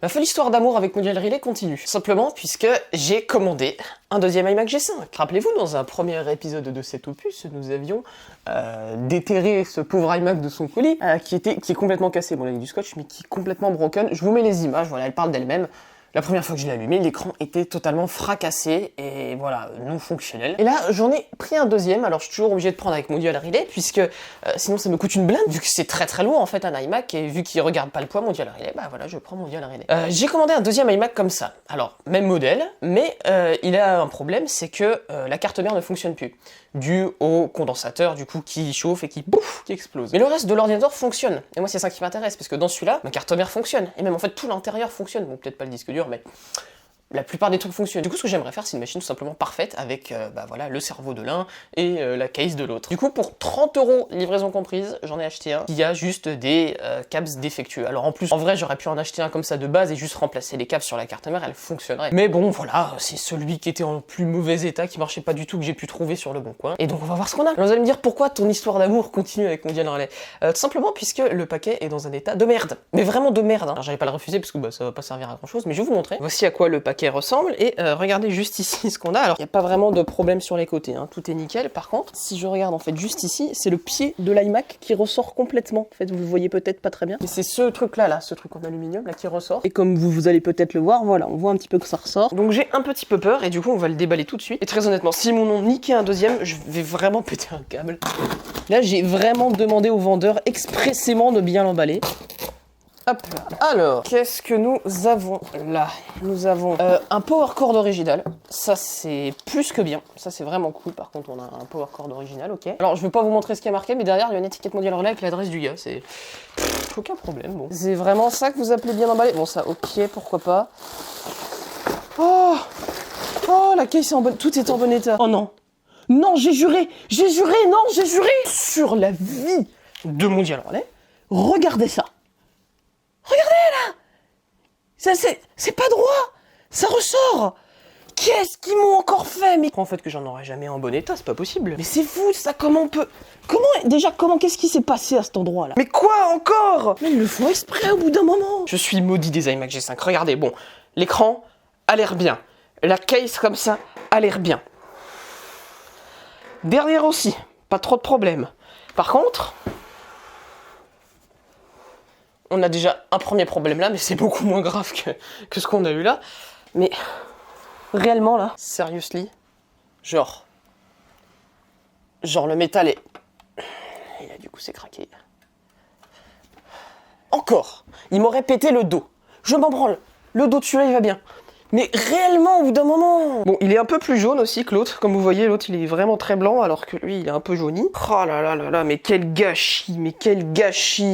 Ma folle histoire d'amour avec Mondial Relay continue. Simplement puisque j'ai commandé un deuxième iMac G5. Rappelez-vous, dans un premier épisode de cet opus, nous avions déterré ce pauvre iMac de son colis, qui est complètement cassé. Bon là il y a du scotch, mais qui est complètement broken. Je vous mets les images, voilà, elles parlent d'elles-mêmes. La première fois que je l'ai allumé, l'écran était totalement fracassé et voilà, non fonctionnel. Et là, j'en ai pris un deuxième, alors je suis toujours obligé de prendre avec Mondial Relay, puisque sinon ça me coûte une blinde, vu que c'est très lourd en fait un iMac, et vu qu'il regarde pas le poids Mondial Relay, bah voilà, je prends Mondial Relay. J'ai commandé un deuxième iMac comme ça, alors même modèle, mais il a un problème, c'est que la carte mère ne fonctionne plus, dû au condensateur du coup qui chauffe et qui explose. Mais le reste de l'ordinateur fonctionne, et moi c'est ça qui m'intéresse, parce que dans celui-là, ma carte mère fonctionne, et même en fait tout l'intérieur fonctionne, bon peut-être pas le disque dur, mais la plupart des trucs fonctionnent. Du coup, ce que j'aimerais faire, c'est une machine tout simplement parfaite avec bah voilà, le cerveau de l'un et la case de l'autre. Du coup, pour 30 €, livraison comprise, j'en ai acheté un qui a juste des câbles défectueux. Alors en plus, en vrai, j'aurais pu en acheter un comme ça de base et juste remplacer les câbles sur la carte mère, elle fonctionnerait. Mais bon, voilà, c'est celui qui était en plus mauvais état, qui marchait pas du tout, que j'ai pu trouver sur le bon coin. Et donc, on va voir ce qu'on a. Alors, vous allez me dire pourquoi ton histoire d'amour continue avec Mondial Relay. Tout simplement puisque le paquet est dans un état de merde. Mais vraiment de merde. Hein. Alors, j'allais pas le refuser parce que bah, ça va pas servir à grand chose, mais je vais vous montrer. Voici à quoi le paquet ressemble et regardez juste ici ce qu'on a. Alors il n'y a pas vraiment de problème sur les côtés, hein. Tout est nickel. Par contre, si je regarde en fait juste ici, c'est le pied de l'iMac qui ressort complètement. En fait, vous le voyez peut-être pas très bien, mais c'est ce truc là, ce truc en aluminium là qui ressort. Et comme vous allez peut-être le voir, voilà, on voit un petit peu que ça ressort. Donc j'ai un petit peu peur et du coup on va le déballer tout de suite. Et très honnêtement, si mon nom niquait un deuxième, je vais vraiment péter un câble. Là j'ai vraiment demandé au vendeur expressément de bien l'emballer. Hop là. Alors, qu'est-ce que nous avons là? Nous avons un power cord original. Ça, c'est plus que bien. Ça, c'est vraiment cool. Par contre, on a un power cord original, ok. Alors, je vais pas vous montrer ce qui est marqué, mais derrière, il y a une étiquette Mondial Relay avec l'adresse du gars. C'est aucun problème, bon. C'est vraiment ça que vous appelez bien emballé? Bon, ça, ok, pourquoi pas. Oh, la case est en bonne... Tout est en bon état. Oh non. Non, j'ai juré, non, j'ai juré sur la vie de Mondial Relay. Regardez ça. Regardez là! Ça c'est pas droit! Ça ressort! Qu'est-ce qu'ils m'ont encore fait? Mais en fait que j'en aurais jamais en bon état, c'est pas possible. Mais c'est fou ça, comment on peut... qu'est-ce qui s'est passé à cet endroit là? Mais quoi encore? Mais ils le font exprès au bout d'un moment! Je suis maudit des iMac G5, regardez, bon, l'écran a l'air bien. La case comme ça a l'air bien. Derrière aussi, pas trop de problèmes. Par contre... on a déjà un premier problème là, mais c'est beaucoup moins grave que ce qu'on a eu là. Mais réellement là, seriously, genre le métal est... Et là du coup c'est craqué. Encore, il m'aurait pété le dos. Je m'en branle, le dos de celui-là il va bien. Mais réellement, au bout d'un moment... Bon, il est un peu plus jaune aussi que l'autre. Comme vous voyez, l'autre, il est vraiment très blanc, alors que lui, il est un peu jauni. Oh là là là là, mais quel gâchis,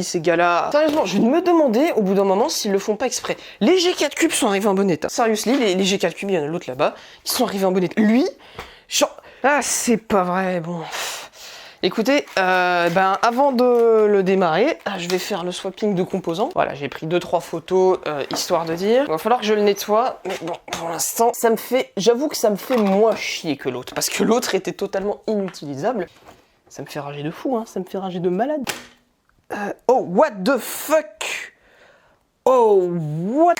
ces gars-là. Sérieusement, je vais me demander, au bout d'un moment, s'ils le font pas exprès. Les G4 Cubes sont arrivés en bon état. Seriously, les G4 Cubes, il y en a l'autre là-bas, qui sont arrivés en bon état. Lui, genre... Ah, c'est pas vrai, bon... Écoutez, avant de le démarrer, je vais faire le swapping de composants. Voilà, j'ai pris 2-3 photos, histoire de dire. Il va falloir que je le nettoie, mais bon, pour l'instant, j'avoue que ça me fait moins chier que l'autre, parce que l'autre était totalement inutilisable. Ça me fait rager de fou, hein, ça me fait rager de malade. Oh, what the fuck? Oh, what?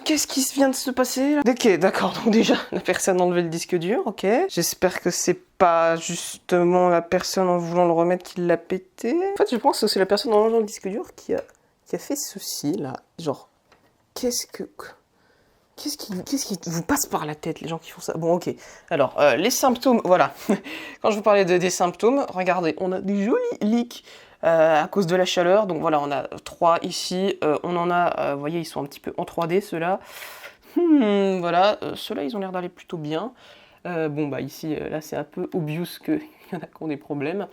Qu'est-ce qui vient de se passer là? Ok, d'accord, donc déjà, la personne a enlevé le disque dur, ok. J'espère que c'est pas justement la personne en voulant le remettre qui l'a pété. En fait, je pense que c'est la personne en enlevant le disque dur qui a fait ceci, là. Genre, qu'est-ce qui vous passe par la tête, les gens qui font ça? Bon, ok. Alors, les symptômes, voilà. Quand je vous parlais des symptômes, regardez, on a des jolis leaks. À cause de la chaleur, donc voilà, on a 3 ici, on en a, vous voyez, ils sont un petit peu en 3D, ceux-là. Voilà, ceux-là, ils ont l'air d'aller plutôt bien. Bon, bah ici, là, c'est un peu obvious qu'il y en a qui ont des problèmes.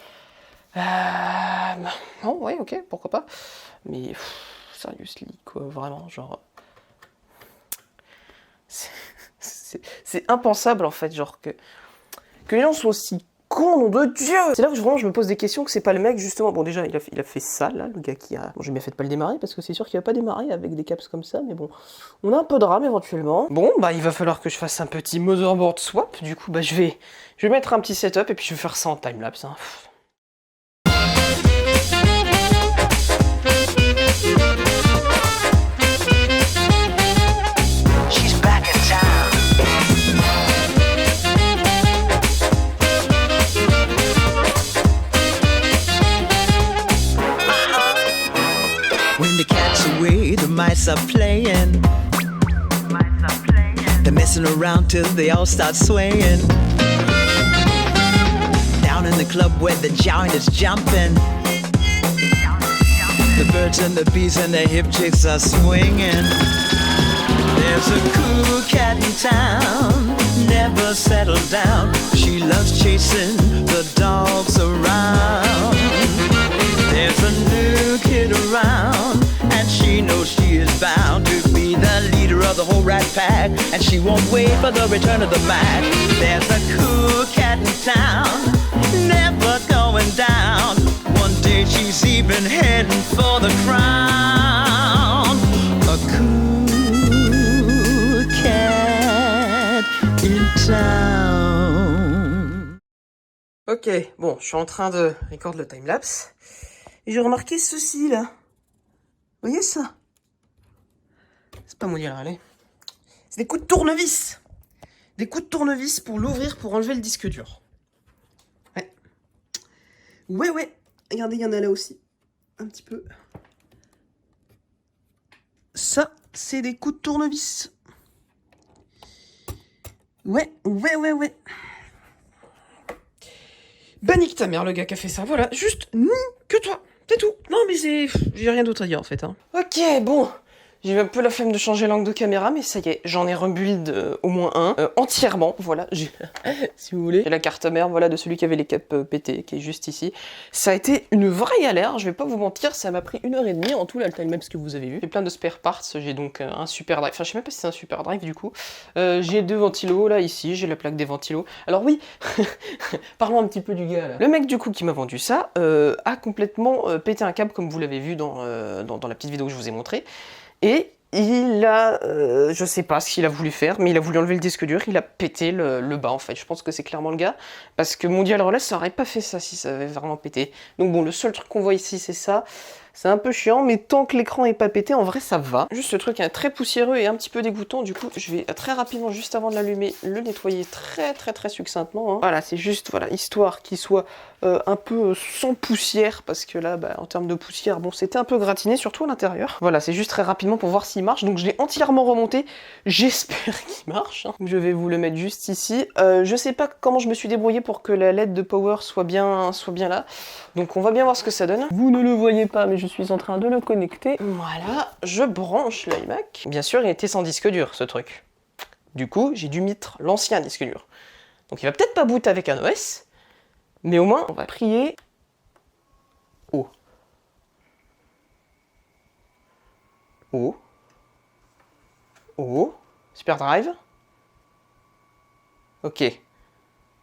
Non, ouais, ok, pourquoi pas. Mais, seriously, quoi, vraiment, genre... C'est impensable, en fait, genre, que les gens soient aussi... con, nom de Dieu! C'est là où vraiment je me pose des questions, que c'est pas le mec justement. Bon, déjà il a fait ça là, le gars qui a. Bon, j'ai bien fait de pas le démarrer parce que c'est sûr qu'il va pas démarrer avec des caps comme ça, mais bon, on a un peu de RAM éventuellement. Bon, bah il va falloir que je fasse un petit motherboard swap. Du coup, bah je vais mettre un petit setup et puis je vais faire ça en timelapse. Hein. dance away, the mice are playing. They're messing around till they all start swaying. Down in the club where the giant is jumping. The birds and the bees and the hip chicks are swinging. There's a cool cat in town, never settle down. She loves chasing the dogs around. There's a new kid around, and she knows she is bound to be the leader of the whole rat pack, and she won't wait for the return of the Mac. There's a cool cat in town, never going down. One day she's even heading for the crown. A cool cat in town. Ok, bon, je suis en train de record le timelapse. Et j'ai remarqué ceci, là. Vous voyez ça? C'est pas mondial, allez. C'est des coups de tournevis. Des coups de tournevis pour l'ouvrir, pour enlever le disque dur. Ouais. Ouais. Regardez, il y en a là aussi. Un petit peu. Ça, c'est des coups de tournevis. Ouais. Bah nique ta mère, le gars qui a fait ça, voilà, juste que toi, c'est tout. Non mais j'ai rien d'autre à dire en fait. Hein. Ok, bon, j'ai eu un peu la flemme de changer l'angle de caméra, mais ça y est, j'en ai rebuild au moins un, entièrement, voilà, j'ai, si vous voulez. J'ai la carte mère, voilà, de celui qui avait les capes pétées, qui est juste ici. Ça a été une vraie galère, je vais pas vous mentir, ça m'a pris 1h30 en tout, là, le timelapse que vous avez vu. J'ai plein de spare parts, j'ai donc un super drive, enfin je sais même pas si c'est un super drive du coup. J'ai 2 ventilos, là, ici, j'ai la plaque des ventilos. Alors oui, parlons un petit peu du gars, là. Le mec du coup qui m'a vendu ça, a complètement pété un câble, comme vous l'avez vu dans la petite vidéo que je vous ai montrée. Et il a, je sais pas ce qu'il a voulu faire, mais il a voulu enlever le disque dur, il a pété le bas en fait. Je pense que c'est clairement le gars, parce que Mondial Relay ça aurait pas fait ça si ça avait vraiment pété. Donc bon, le seul truc qu'on voit ici c'est ça. C'est un peu chiant, mais tant que l'écran est pas pété, en vrai ça va. Juste le truc est très poussiéreux et un petit peu dégoûtant, du coup je vais très rapidement, juste avant de l'allumer, le nettoyer très succinctement. Hein. Voilà, c'est juste, voilà, histoire qu'il soit un peu sans poussière, parce que là, bah, en termes de poussière, bon, c'était un peu gratiné, surtout à l'intérieur. Voilà, c'est juste très rapidement pour voir s'il marche, donc je l'ai entièrement remonté, j'espère qu'il marche. Hein. Je vais vous le mettre juste ici. Je sais pas comment je me suis débrouillé pour que la LED de power soit bien là, donc on va bien voir ce que ça donne. Vous ne le voyez pas, mais je suis en train de le connecter. Voilà, je branche l'iMac. Bien sûr, il était sans disque dur, ce truc. Du coup, j'ai dû mettre l'ancien disque dur. Donc il va peut-être pas boot avec un OS, mais au moins, on va prier. Oh. Super drive. Ok.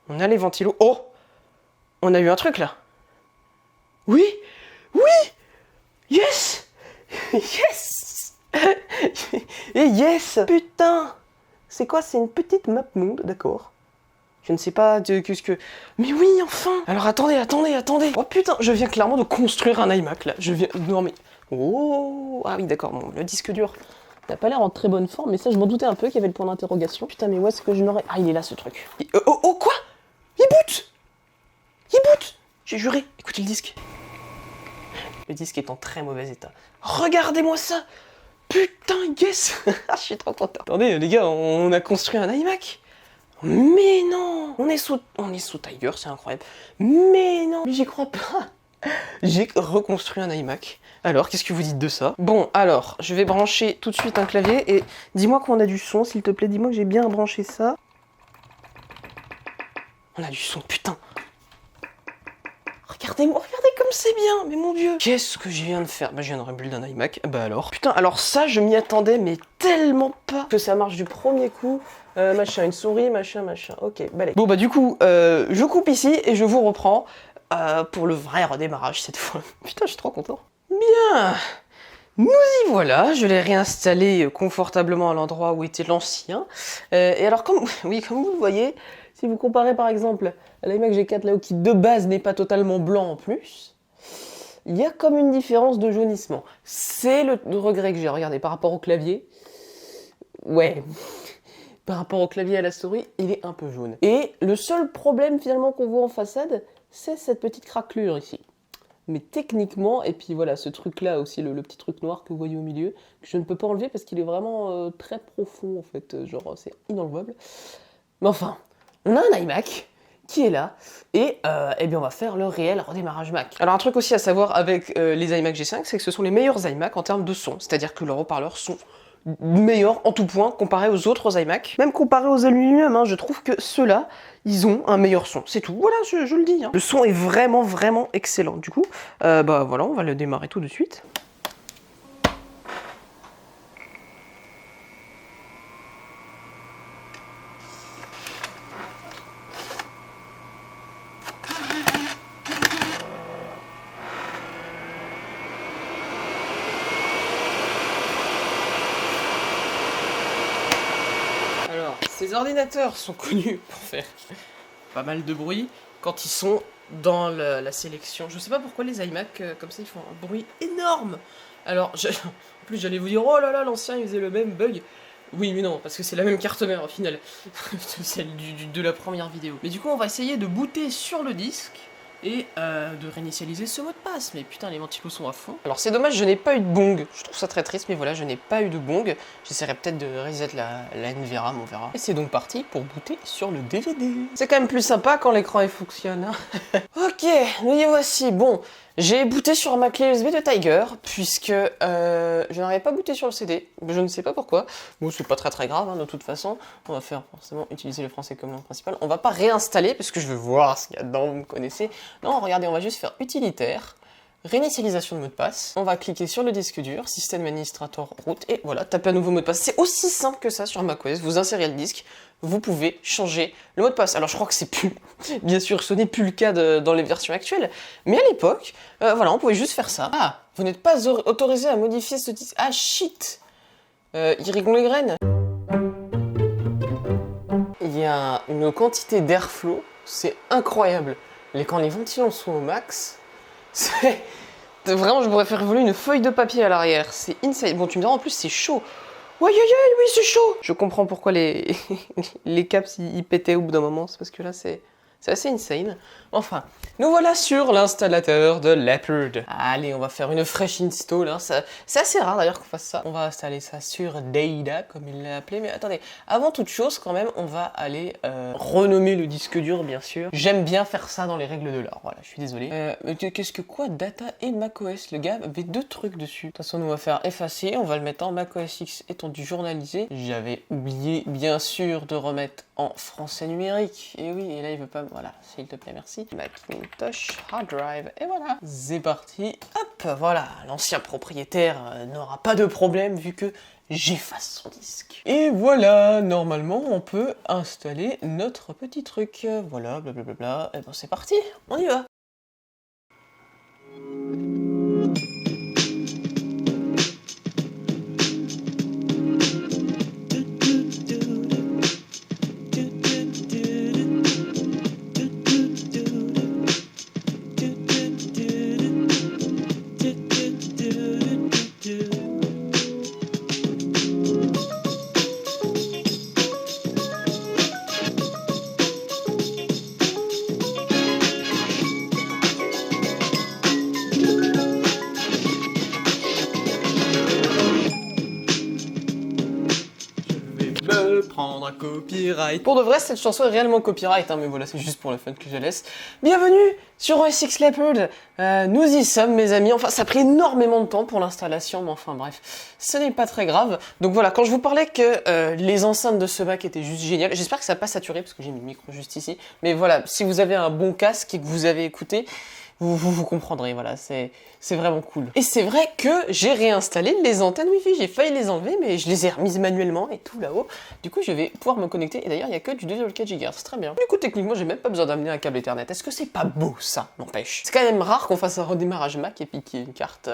On a les ventilos. Oh! On a eu un truc, là. Oui! Yes! Yes! Et yes! Putain! C'est quoi? C'est une petite map monde, d'accord. Je ne sais pas qu'est-ce que... Mais oui, enfin! Alors attendez. Oh putain, je viens clairement de construire un iMac, là. Je viens... Non mais... Oh! Ah oui, d'accord, bon, le disque dur n'a pas l'air en très bonne forme, mais ça, je m'en doutais un peu qu'il y avait le point d'interrogation. Putain, mais où est-ce que je n'aurais... Ah, il est là, ce truc. Oh, quoi? Il boot! J'ai juré. Écoutez le disque. Le disque est en très mauvais état. Regardez-moi ça! Putain, yes! Je suis trop content. Attendez, les gars, on a construit un iMac. Mais non! On est sous Tiger, c'est incroyable. Mais non! Mais j'y crois pas. J'ai reconstruit un iMac. Alors, qu'est-ce que vous dites de ça? Bon, alors, je vais brancher tout de suite un clavier et dis-moi qu'on a du son, s'il te plaît. Dis-moi que j'ai bien branché ça. On a du son, putain! Regardez-moi, regardez comme c'est bien, mais mon dieu. Qu'est-ce que je viens de faire? Bah je viens de rebuild un iMac, bah alors. Putain, alors ça je m'y attendais, mais tellement pas que ça marche du premier coup. Machin, une souris, machin. Ok, balai. Bon bah du coup, je coupe ici et je vous reprends pour le vrai redémarrage cette fois. Putain, je suis trop content. Bien, nous y voilà, je l'ai réinstallé confortablement à l'endroit où était l'ancien. Et alors comme vous le voyez, si vous comparez par exemple à l'iMac G4 là qui de base n'est pas totalement blanc en plus, il y a comme une différence de jaunissement. C'est le regret que j'ai, regardez, par rapport au clavier. Ouais, par rapport au clavier et à la souris, il est un peu jaune. Et le seul problème finalement qu'on voit en façade, c'est cette petite craquelure ici. mais techniquement, et puis voilà, ce truc-là aussi, le petit truc noir que vous voyez au milieu, que je ne peux pas enlever parce qu'il est vraiment très profond en fait, genre c'est inenlevable. Mais enfin, on a un iMac qui est là, et eh bien on va faire le réel redémarrage Mac. Alors un truc aussi à savoir avec les iMac G5, c'est que ce sont les meilleurs iMac en termes de son, c'est-à-dire que leurs haut-parleurs sont meilleurs en tout point comparé aux autres iMac. Même comparé aux aluminium, hein, je trouve que ceux-là, ils ont un meilleur son. C'est tout, voilà, je le dis. Hein. Le son est vraiment, vraiment excellent. Du coup, bah voilà, on va le démarrer tout de suite. Alors, ces ordinateurs sont connus pour faire pas mal de bruit quand ils sont dans la sélection. Je sais pas pourquoi les iMac, comme ça, ils font un bruit énorme. Alors, en plus, j'allais vous dire, oh là là, l'ancien, il faisait le même bug. Oui, mais non, parce que c'est la même carte mère, au final. Celle de la première vidéo. Mais du coup, on va essayer de booter sur le disque et de réinitialiser ce mot de passe. Mais putain, les ventilos sont à fond. Alors c'est dommage, je n'ai pas eu de bong. Je trouve ça très triste, mais voilà, je n'ai pas eu de bong. J'essaierai peut-être de reset la NVRAM, on verra. Et c'est donc parti pour booter sur le DVD. C'est quand même plus sympa quand l'écran fonctionne. Hein. Ok, nous y voici. Bon, j'ai booté sur ma clé USB de Tiger, puisque je n'arrivais pas booté sur le CD. Je ne sais pas pourquoi. Bon, c'est pas très grave, hein, de toute façon. On va faire forcément utiliser le français comme langue principale. On va pas réinstaller, parce que je veux voir ce qu'il y a dedans, vous me connaissez. Non, regardez, on va juste faire utilitaire, réinitialisation de mot de passe. On va cliquer sur le disque dur, système administrateur root, et voilà, taper un nouveau mot de passe. C'est aussi simple que ça sur macOS. Vous insérez le disque, vous pouvez changer le mot de passe. Alors je crois que c'est plus, bien sûr, ce n'est plus le cas dans les versions actuelles, mais à l'époque, voilà, on pouvait juste faire ça. Ah, vous n'êtes pas autorisé à modifier ce disque. Ah shit, irrigon les graines. Il y a une quantité d'airflow, c'est incroyable. Quand les ventilons sont au max, c'est... Vraiment, je pourrais faire voler une feuille de papier à l'arrière. C'est insane. Bon, tu me diras, en plus, c'est chaud. Oui, c'est chaud. Je comprends pourquoi les caps, ils pétaient au bout d'un moment. C'est parce que là, c'est assez insane. Enfin, nous voilà sur l'installateur de Leopard. Allez, on va faire une fresh install. Hein. C'est assez rare d'ailleurs qu'on fasse ça. On va installer ça sur Data, comme il l'a appelé. Mais attendez, avant toute chose, quand même, on va aller renommer le disque dur, bien sûr. J'aime bien faire ça dans les règles de l'art. Voilà, je suis désolé. Qu'est-ce que quoi, Data et macOS? Le gars avait deux trucs dessus. De toute façon, on va faire effacer. On va le mettre en macOS X étendu journalisé. J'avais oublié, bien sûr, de remettre en français numérique. Et oui, et là, il veut pas... Voilà, s'il te plaît, merci. Macintosh, hard drive, et voilà. C'est parti. Hop, voilà. L'ancien propriétaire n'aura pas de problème vu que j'efface son disque. Et voilà, normalement, on peut installer notre petit truc. Voilà, blablabla. Et ben c'est parti, on y va. Prendre un copyright. Pour de vrai, cette chanson est réellement copyright, hein, mais voilà, c'est juste pour le fun que je laisse. Bienvenue sur OS X Leopard. Nous y sommes, mes amis. Enfin, ça a pris énormément de temps pour l'installation, mais enfin, bref, ce n'est pas très grave. Donc voilà, quand je vous parlais que les enceintes de ce Mac étaient juste géniales, j'espère que ça n'a pas saturé, parce que j'ai mis le micro juste ici. Mais voilà, si vous avez un bon casque et que vous avez écouté, vous comprendrez, voilà, c'est vraiment cool. Et c'est vrai que j'ai réinstallé les antennes Wi-Fi, j'ai failli les enlever, mais je les ai remises manuellement et tout là-haut. Du coup, je vais pouvoir me connecter, et d'ailleurs, il n'y a que du 2,4 GHz, c'est très bien. Du coup, techniquement, j'ai même pas besoin d'amener un câble Ethernet. Est-ce que c'est pas beau, ça, n'empêche? C'est quand même rare qu'on fasse un redémarrage Mac et puis qu'il y ait une carte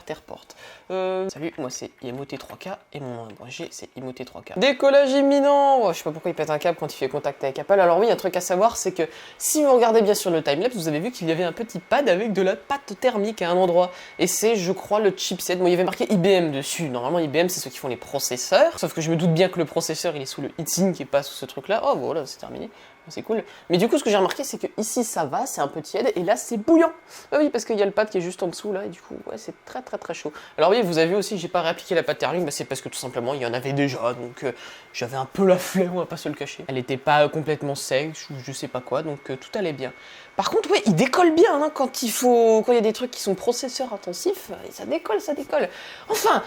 Airport. Salut, moi c'est IMOT3K, et mon nom abrégé, c'est IMOT3K. Décollage imminent. Oh, je sais pas pourquoi il pète un câble quand il fait contact avec Apple. Alors oui, un truc à savoir, c'est que si vous regardez bien sur le timelapse, vous avez vu qu'il y avait un petit pad avec de la pâte thermique à un endroit. Et c'est, je crois, le chipset. Bon, il y avait marqué IBM dessus. Normalement, IBM, c'est ceux qui font les processeurs. Sauf que je me doute bien que le processeur, il est sous le heatsink et pas sous ce truc-là. Oh, voilà, c'est terminé. c'est cool. Mais du coup, ce que j'ai remarqué, c'est que ici ça va, c'est un peu tiède, et là c'est bouillant. Ah oui, parce qu'il y a le pad qui est juste en dessous là, et du coup, ouais, c'est très très très chaud. Alors oui, vous avez vu aussi, j'ai pas réappliqué la pâte Terling, bah, c'est parce que tout simplement, il y en avait déjà, donc j'avais un peu la flemme, on va pas se le cacher. Elle était pas complètement sèche, ou je sais pas quoi, donc tout allait bien. Par contre, ouais, il décolle bien hein, quand il y a des trucs qui sont processeurs intensifs, et ça décolle, ça décolle. Enfin,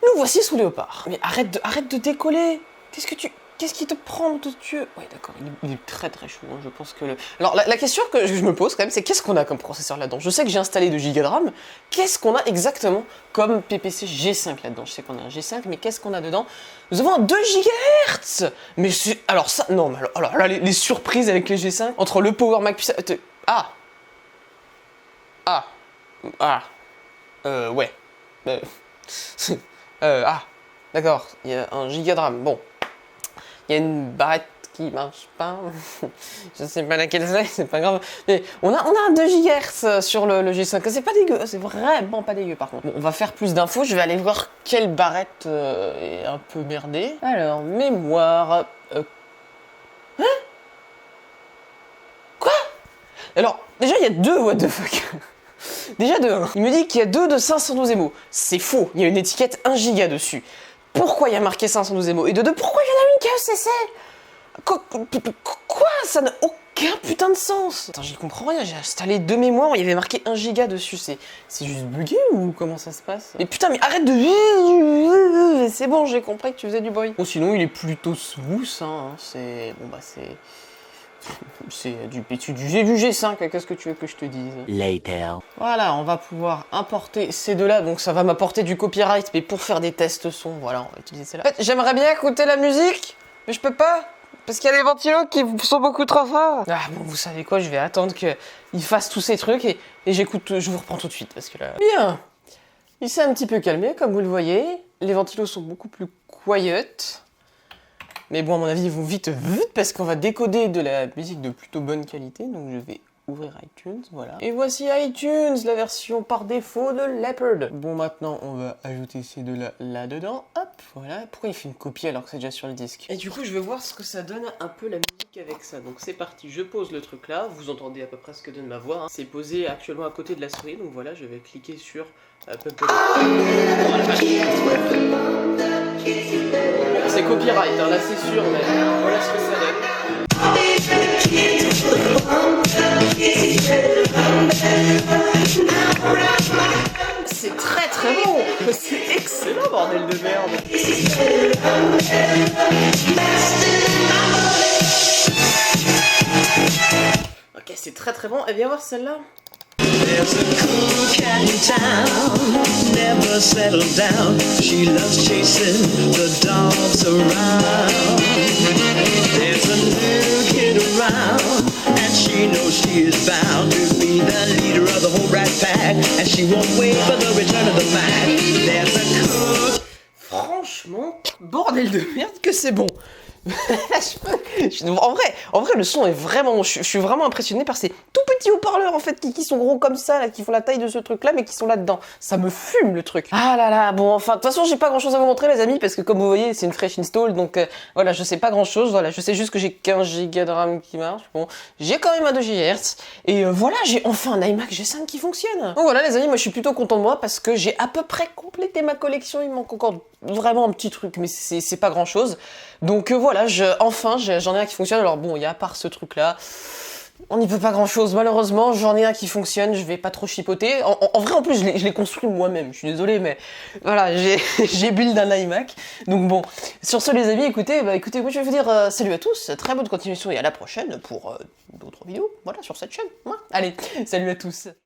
nous voici sous Léopard. Mais arrête de décoller. Qu'est-ce qui te prend de Dieu? Ouais, d'accord, il est très très chaud, hein, je pense que... Alors, la question que je me pose quand même, c'est qu'est-ce qu'on a comme processeur là-dedans? Je sais que j'ai installé 2 Go de RAM, qu'est-ce qu'on a exactement comme PPC G5 là-dedans? Je sais qu'on a un G5, mais qu'est-ce qu'on a dedans? Nous avons un 2 GHz. Mais c'est... Alors ça, non, mais alors là, les surprises avec les G5, entre le Power Mac puissant... Ouais. D'accord, il y a 1 Go de RAM, bon. Il y a une barrette qui marche pas, je sais pas laquelle c'est pas grave. Mais on a un 2 GHz sur le G5, c'est pas dégueu, c'est vraiment pas dégueu par contre. Bon, on va faire plus d'infos, je vais aller voir quelle barrette est un peu merdée. Alors, mémoire... Hein? Quoi? Alors, déjà il y a 2 what the fuck. Déjà de 1. Il me dit qu'il y a 2 de 512 émos. C'est faux, il y a une étiquette 1 Go dessus. Pourquoi il y a marqué 512 émos? Et de 2, pourquoi il y en a une qui est ECC? Quoi? Ça n'a aucun putain de sens. Attends, j'y comprends rien, j'ai installé 2 mémoires, il y avait marqué 1 Go dessus. C'est juste bugué ou comment ça se passe? Mais putain, mais arrête de... C'est bon, j'ai compris que tu faisais du bruit. Bon, sinon, il est plutôt smooth, hein. C'est... Bon, bah, c'est... C'est du G5, qu'est-ce que tu veux que je te dise? Later. Voilà, on va pouvoir importer ces 2-là, donc ça va m'apporter du copyright, mais pour faire des tests son, voilà, on va utiliser celle-là. En fait, j'aimerais bien écouter la musique, mais je peux pas, parce qu'il y a les ventilos qui sont beaucoup trop forts. Ah bon, vous savez quoi, je vais attendre qu'il fasse tous ces trucs, et j'écoute, je vous reprends tout de suite, parce que là... Bien, il s'est un petit peu calmé, comme vous le voyez, les ventilos sont beaucoup plus quiet. Mais bon, à mon avis, ils vont vite parce qu'on va décoder de la musique de plutôt bonne qualité. Donc je vais ouvrir iTunes, voilà. Et voici iTunes, la version par défaut de Leopard. Bon, maintenant, on va ajouter ces 2-là là-dedans. Hop, voilà. Pourquoi il fait une copie alors que c'est déjà sur le disque? Et du coup, je vais voir ce que ça donne un peu la musique avec ça. Donc c'est parti, je pose le truc là. Vous entendez à peu près ce que donne ma voix. Hein. C'est posé actuellement à côté de la souris. Donc voilà, je vais cliquer sur... C'est copyright, hein, là c'est sûr, mais voilà ce que ça donne. C'est très très bon. C'est excellent, bordel de merde. Ok, c'est très très bon. Et viens voir celle-là. There's a cool cat in town, never settle down. She loves chasing the dogs around. There's a new kid around, and she knows she is bound to be the leader of the whole rat pack, and she won't wait for the return of the Mac. There's a cool... Franchement, bordel de merde que c'est bon. en vrai, le son est vraiment bon. Je suis vraiment impressionné par ces tout petits haut-parleurs en fait qui sont gros comme ça, là, qui font la taille de ce truc-là, mais qui sont là-dedans. Ça me fume le truc. Ah là là, bon, enfin, de toute façon, j'ai pas grand-chose à vous montrer, les amis, parce que comme vous voyez, c'est une fresh install, donc voilà, je sais pas grand-chose. Voilà, je sais juste que j'ai 15 Go de RAM qui marche. Bon, j'ai quand même un 2 GHz, et voilà, j'ai enfin un iMac G5 qui fonctionne. Donc voilà, les amis, moi, je suis plutôt content de moi parce que j'ai à peu près complété ma collection. Il manque encore vraiment un petit truc, mais c'est pas grand-chose. Donc voilà, enfin, j'en ai un qui fonctionne. Alors bon, il y a à part ce truc-là, on n'y peut pas grand-chose. Malheureusement, j'en ai un qui fonctionne, je vais pas trop chipoter. En vrai, en plus, je l'ai construit moi-même. Je suis désolé, mais voilà, j'ai build un iMac. Donc bon, sur ce, les amis, écoutez, moi je vais vous dire salut à tous, très bonne continuation et à la prochaine pour d'autres vidéos, voilà, sur cette chaîne. Ouais. Allez, salut à tous.